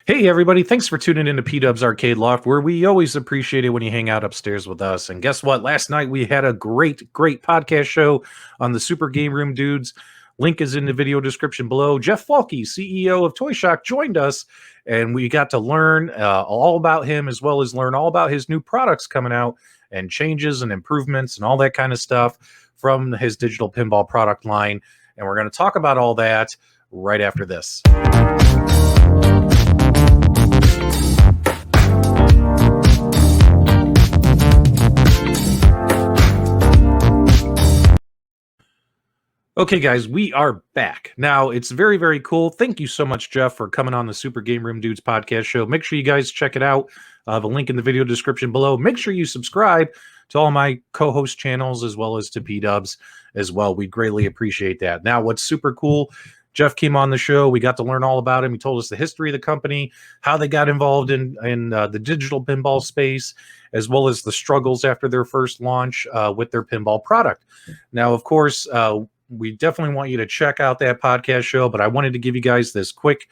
Hey, everybody. Thanks for tuning in to PDubs Arcade Loft, where we always appreciate it when you hang out upstairs with us. And guess what? Last night we had a great podcast show on the Super GameRoom Dudes. Link is in the video description below. Jeff Falke, CEO of Toy Shock, joined us, and we got to learn all about him, as well as learn all about his new products coming out and changes and improvements and all that kind of stuff from his digital pinball product line. And we're going to talk about all that right after this. Okay, guys, we are back. Now, it's very, very cool. Thank you so much, Jeff, for coming on the Super GameRoom Dudes podcast show. Make sure you guys check it out. The link in the video description below. Make sure you subscribe to all my co-host channels as well as to PDubs as well. We'd greatly appreciate that. Now, what's super cool, Jeff came on the show. We got to learn all about him. He told us the history of the company, how they got involved in the digital pinball space, as well as the struggles after their first launch with their pinball product. Now, of course, we definitely want you to check out that podcast show, but I wanted to give you guys this quick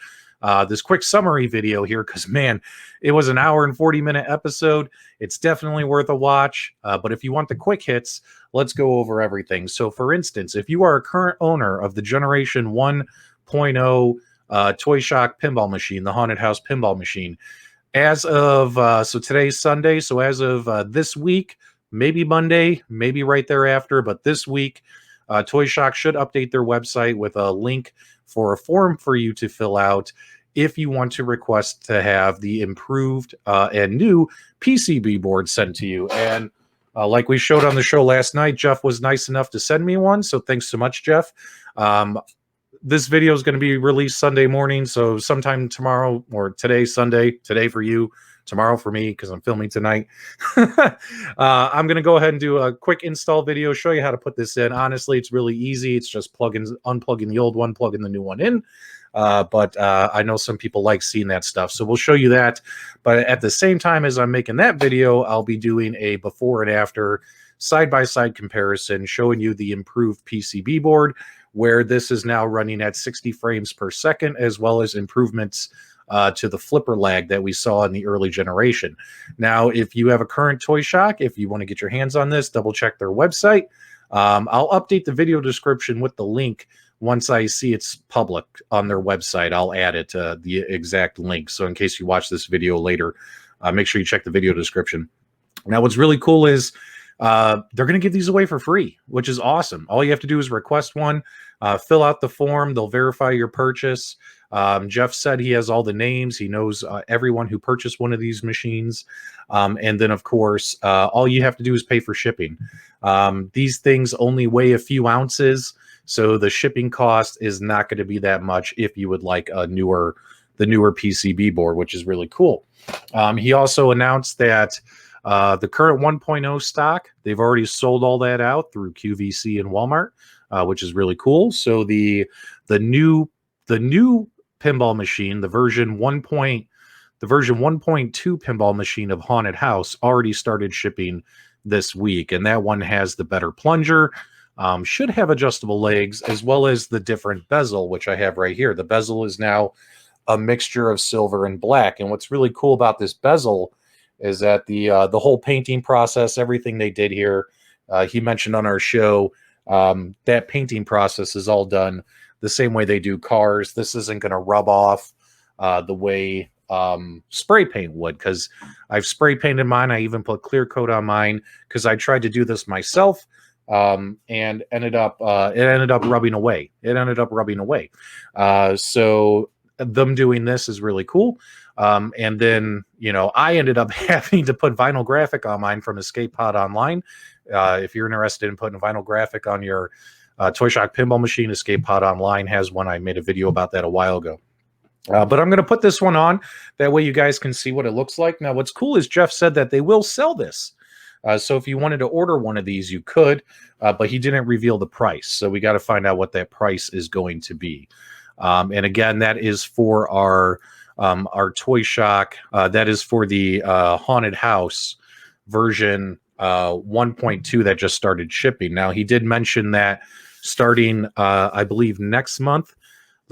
summary video here because, man, it was an hour and 40-minute episode. It's definitely worth a watch. But if you want the quick hits, let's go over everything. So, for instance, if you are a current owner of the Generation 1.0 Toy Shock pinball machine, the Haunted House pinball machine, as of so today's Sunday, so as of this week, maybe Monday, maybe right thereafter, but this week, Toy Shock should update their website with a link for a form for you to fill out if you want to request to have the improved and new PCB board sent to you. And like we showed on the show last night, Jeff was nice enough to send me one. So thanks so much, Jeff. This video is going to be released Sunday morning. So sometime tomorrow or today, Sunday, today for you, tomorrow for me, because I'm filming tonight. I'm going to go ahead and do a quick install video, show you how to put this in. Honestly, it's really easy. It's just unplugging the old one, plugging the new one in. But I know some people like seeing that stuff. So we'll show you that. But at the same time as I'm making that video, I'll be doing a before and after side-by-side comparison, showing you the improved PCB board, where this is now running at 60 frames per second, as well as improvements to the flipper lag that we saw in the early generation. Now, if you have a current Toy Shock, if you want to get your hands on this, double check their website. I'll update the video description with the link once I see it's public on their website. I'll add it to the exact link. So in case you watch this video later, make sure you check the video description. Now, what's really cool is they're going to give these away for free, which is awesome. All you have to do is request one, fill out the form. They'll verify your purchase. Jeff said he has all the names. He knows everyone who purchased one of these machines. And then, of course, all you have to do is pay for shipping. These things only weigh a few ounces, so the shipping cost is not going to be that much if you would like the newer PCB board, which is really cool. He also announced that the current 1.0 stock, they've already sold all that out through QVC and Walmart, which is really cool. So the new pinball machine, the version 1.2 pinball machine of Haunted House already started shipping this week, and that one has the better plunger, should have adjustable legs, as well as the different bezel, which I have right here. The bezel is now a mixture of silver and black, and what's really cool about this bezel is that the whole painting process, everything they did here, he mentioned on our show, that painting process is all done the same way they do cars. This isn't going to rub off the way spray paint would, because I've spray painted mine. I even put clear coat on mine because I tried to do this myself, and it ended up rubbing away. So them doing this is really cool. And then, I ended up having to put vinyl graphic on mine from Escape Pod Online. If you're interested in putting a vinyl graphic on your Toy Shock pinball machine, Escape Pod Online has one. I made a video about that a while ago. But I'm going to put this one on. That way you guys can see what it looks like. Now, what's cool is Jeff said that they will sell this. So if you wanted to order one of these, you could, but he didn't reveal the price. So we got to find out what that price is going to be. And again, that is for our Toy Shock. That is for the Haunted House version 1.2 that just started shipping. Now, he did mention that starting, I believe, next month,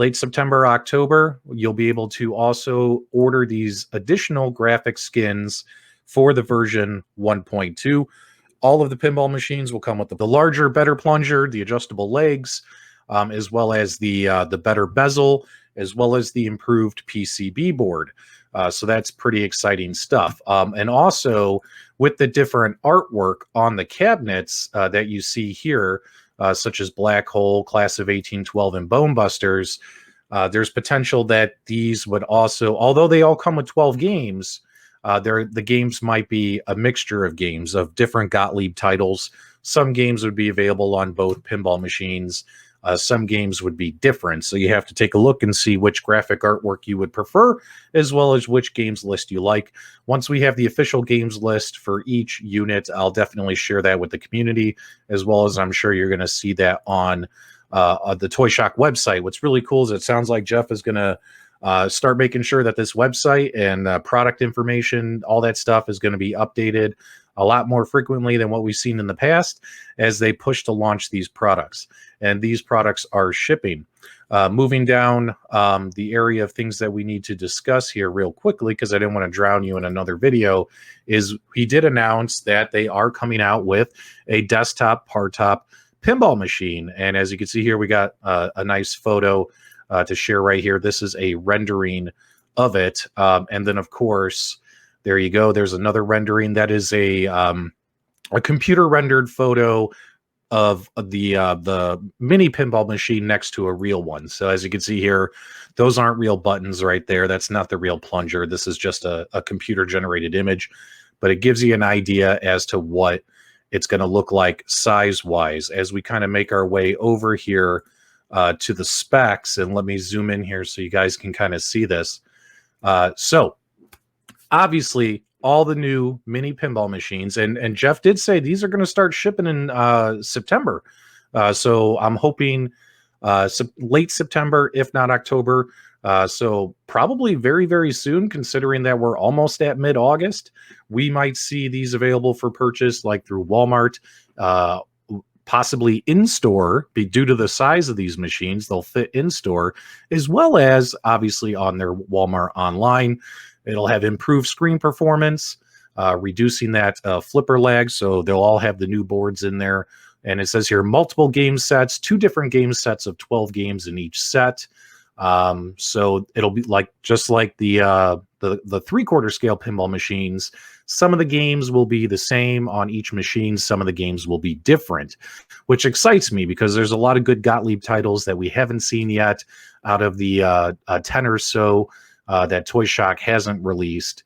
late September, October, you'll be able to also order these additional graphic skins for the version 1.2. All of the pinball machines will come with the larger, better plunger, the adjustable legs, as well as the better bezel, as well as the improved PCB board. So that's pretty exciting stuff. And also with the different artwork on the cabinets that you see here, such as Black Hole, Class of 1812, and Bone Busters, there's potential that these would also, although they all come with 12 games, the games might be a mixture of games of different Gottlieb titles. Some games would be available on both pinball machines. Some games would be different. So you have to take a look and see which graphic artwork you would prefer, as well as which games list you like. Once we have the official games list for each unit, I'll definitely share that with the community, as well as I'm sure you're going to see that on the Toy Shock website. What's really cool is it sounds like Jeff is going to start making sure that this website and product information, all that stuff is going to be updated a lot more frequently than what we've seen in the past as they push to launch these products. And these products are shipping. Moving down the area of things that we need to discuss here real quickly, because I didn't want to drown you in another video, is he did announce that they are coming out with a desktop Bartop pinball machine. And as you can see here, we got a nice photo to share right here. This is a rendering of it. And then, of course, there you go. There's another rendering that is a computer rendered photo of the mini pinball machine next to a real one. So as you can see here, those aren't real buttons right there. That's not the real plunger. This is just a computer generated image, but it gives you an idea as to what it's going to look like size wise as we kind of make our way over here to the specs. And let me zoom in here so you guys can kind of see this. So obviously all the new mini pinball machines, and Jeff did say these are going to start shipping in September. So I'm hoping late September, if not October. So probably very, very soon, considering that we're almost at mid-August, we might see these available for purchase like through Walmart, possibly in-store, due to the size of these machines. They'll fit in-store, as well as obviously on their Walmart online. It'll have improved screen performance, reducing that flipper lag. So they'll all have the new boards in there. And it says here, multiple game sets, 2 different game sets of 12 games in each set. So it'll be just like the 3/4 scale pinball machines. Some of the games will be the same on each machine. Some of the games will be different, which excites me because there's a lot of good Gottlieb titles that we haven't seen yet out of the 10 or so that Toy Shock hasn't released.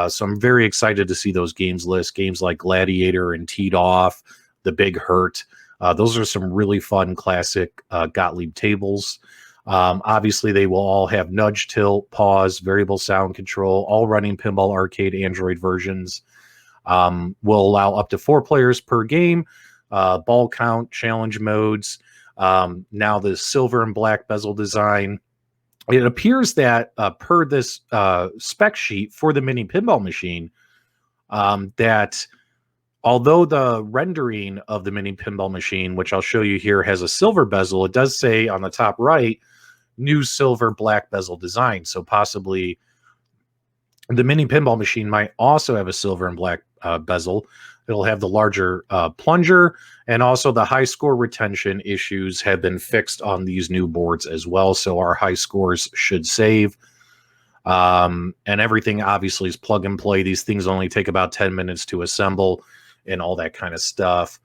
So I'm very excited to see those games list. Games like Gladiator and Teed Off, The Big Hurt. Those are some really fun classic Gottlieb tables. Obviously, they will all have nudge, tilt, pause, variable sound control, all running Pinball Arcade Android versions. Will allow up to 4 players per game, ball count, challenge modes. Now the silver and black bezel design. It appears that per this spec sheet for the mini pinball machine, that although the rendering of the mini pinball machine, which I'll show you here, has a silver bezel, it does say on the top right, new silver black bezel design. So possibly the mini pinball machine might also have a silver and black bezel. It'll have the larger plunger, and also the high score retention issues have been fixed on these new boards as well. So our high scores should save. And everything obviously is plug and play. These things only take about 10 minutes to assemble and all that kind of stuff.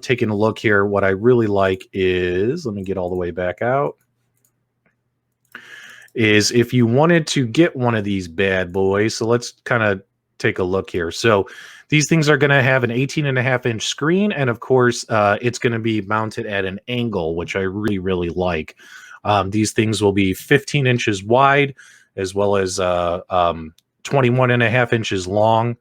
Taking a look here, what I really like is, let me get all the way back out, is if you wanted to get one of these bad boys. So let's kind of take a look here. So these things are going to have an 18.5-inch screen. And of course, it's going to be mounted at an angle, which I really, really like. These things will be 15 inches wide, as well as 21.5 inches long.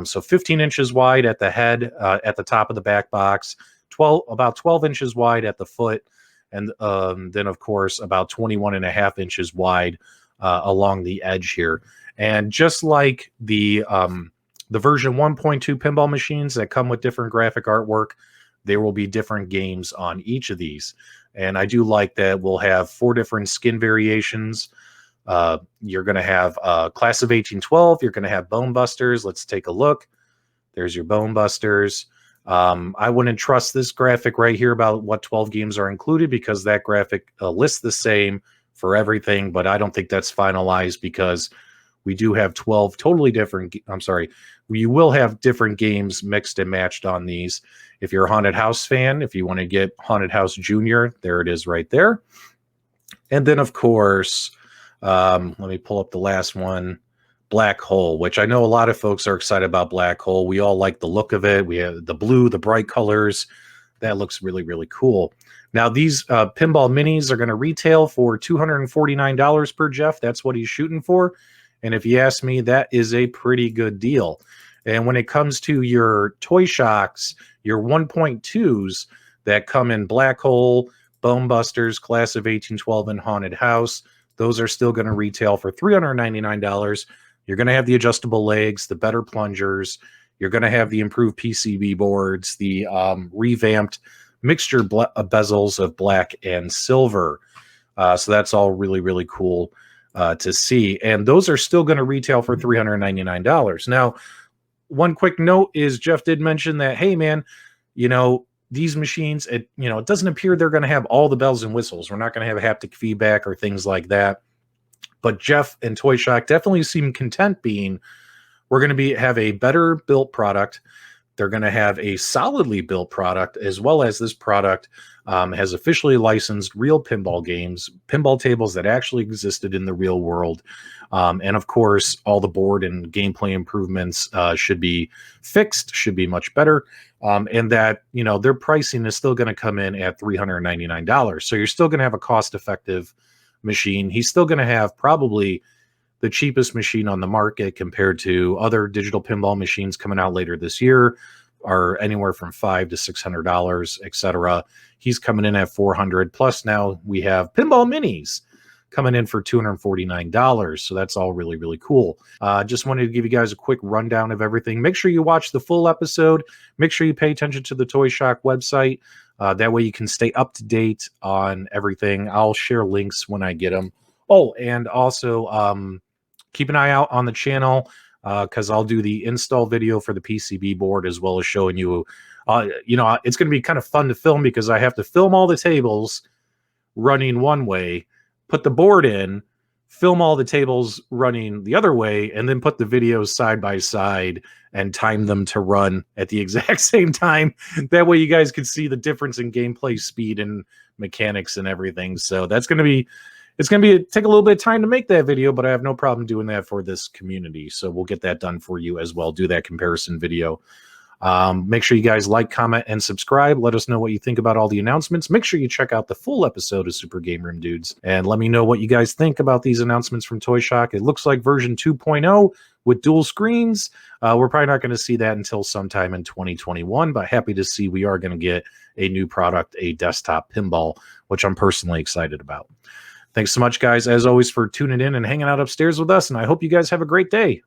So 15 inches wide at the head, at the top of the back box, about 12 inches wide at the foot, and then, of course, about 21.5 inches wide along the edge here. And just like the version 1.2 pinball machines that come with different graphic artwork, there will be different games on each of these. And I do like that we'll have 4 different skin variations. You're going to have Class of 1812. You're going to have Bone Busters. Let's take a look. There's your Bone Busters. I wouldn't trust this graphic right here about what 12 games are included, because that graphic lists the same for everything, but I don't think that's finalized, because we do have 12 totally different, you will have different games mixed and matched on these. If you're a Haunted House fan, if you want to get Haunted House Junior, there it is right there. And then, of course, let me pull up the last one, Black Hole, which I know a lot of folks are excited about Black Hole. We all like the look of it. We have the blue, the bright colors. That looks really, really cool. Now, these pinball minis are going to retail for $249 per Jeff. That's what he's shooting for. And if you ask me, that is a pretty good deal. And when it comes to your Toy Shocks, your 1.2s that come in Black Hole, Bone Busters, Class of 1812, and Haunted House, those are still going to retail for $399. You're going to have the adjustable legs, the better plungers. You're going to have the improved PCB boards, the revamped mixture bezels of black and silver. So that's all really, really cool to see. And those are still going to retail for $399. Now, one quick note is Jeff did mention that, hey, man, these machines, it doesn't appear they're going to have all the bells and whistles. We're not going to have haptic feedback or things like that. But Jeff and Toy Shock definitely seem content being, we're going to have a better built product. They're going to have a solidly built product, as well as this product has officially licensed real pinball games, pinball tables that actually existed in the real world. And of course, all the board and gameplay improvements should be fixed, should be much better. And that, their pricing is still going to come in at $399. So you're still going to have a cost-effective machine. He's still going to have probably the cheapest machine on the market compared to other digital pinball machines coming out later this year, are anywhere from $500 to $600, etc. He's coming in at $400. Plus, now we have pinball minis coming in for $249. So that's all really, really cool. Just wanted to give you guys a quick rundown of everything. Make sure you watch the full episode. Make sure you pay attention to the Toy Shock website. That way you can stay up to date on everything. I'll share links when I get them. Oh, and also keep an eye out on the channel, because I'll do the install video for the PCB board, as well as showing you, it's going to be kind of fun to film, because I have to film all the tables running one way, put the board in, film all the tables running the other way, and then put the videos side by side and time them to run at the exact same time. That way you guys can see the difference in gameplay speed and mechanics and everything. So that's going to be, take a little bit of time to make that video, but I have no problem doing that for this community. So we'll get that done for you as well. Do that comparison video. Make sure you guys like, comment, and subscribe. Let us know what you think about all the announcements. Make sure you check out the full episode of Super GameRoom Dudes, and let me know what you guys think about these announcements from Toy Shock. It looks like version 2.0 with dual screens. We're probably not going to see that until sometime in 2021, but happy to see we are going to get a new product, a desktop pinball, which I'm personally excited about. Thanks so much, guys, as always, for tuning in and hanging out upstairs with us, and I hope you guys have a great day.